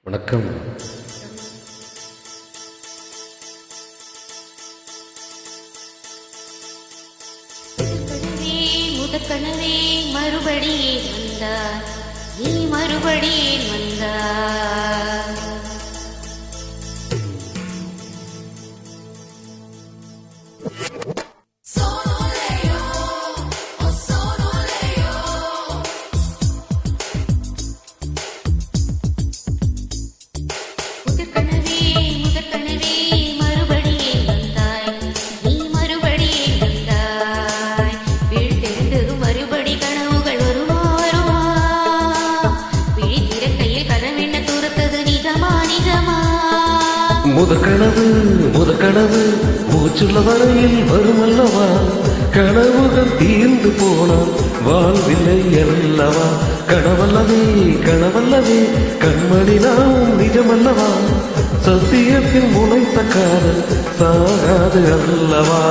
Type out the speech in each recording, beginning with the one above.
வணக்கம். முதற்கனவே மறுபடியே வந்தார், நீ மறுபடியே வந்தார். முதற்கனவு மூச்சுள்ள வரையில் வருமல்லவா, கனவுகள் தீர்ந்து போனால் வாழ்வில்லை அல்லவா. கனவல்லவே கண்மணி நாம் நிஜமல்லவா, சத்தியத்தில் முளைத்த காதல் சாகாது அல்லவா.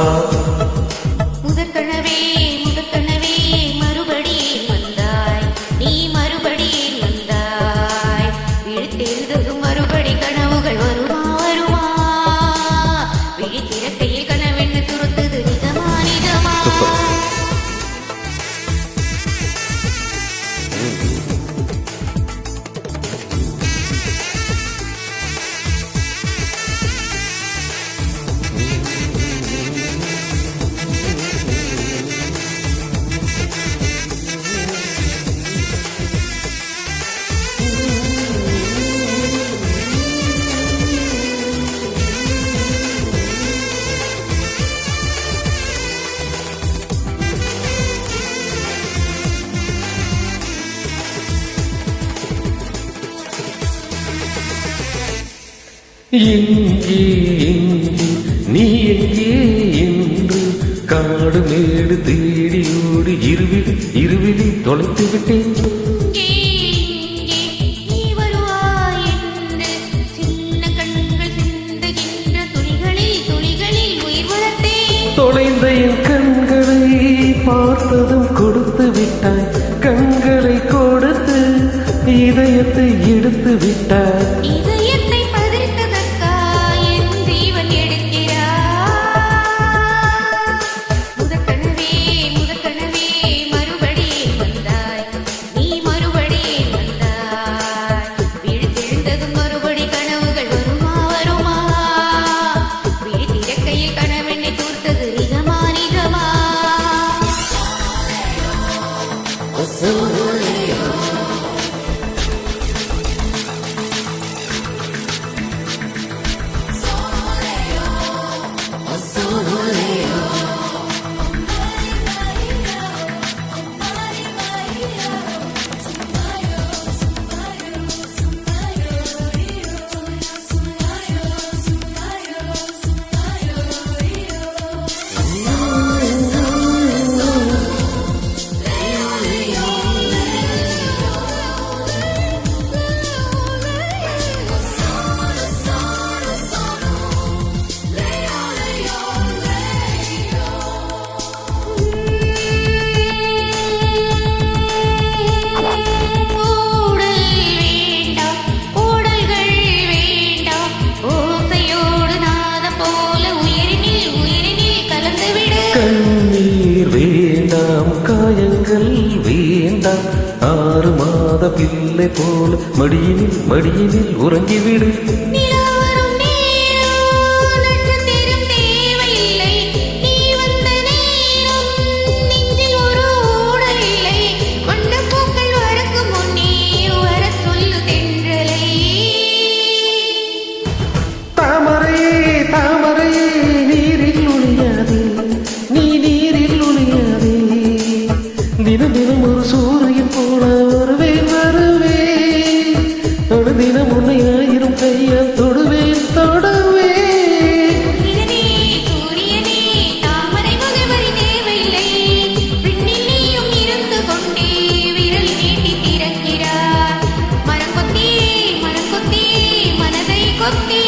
எங்கே நீ எங்கே என்று காடு மேடு தேடி ஓடி இருவிழி தொலைத்து விட்டேன். தொலைந்த என் கண்களை பார்த்ததும் கொடுத்து விட்டாய், கண்களை கொடுத்து இதயத்தை எடுத்து விட்டாய். கண்ணீர் வேண்டாம், காயங்கள் வேண்டாம், 6 மாத பிள்ளை போல மடியினில் உறங்கிவிடு. தினம் ஒரு சூரியன் போல வருவேன், தினம் உன்னை 1000 கையால் தொடுவேன். கொத்தி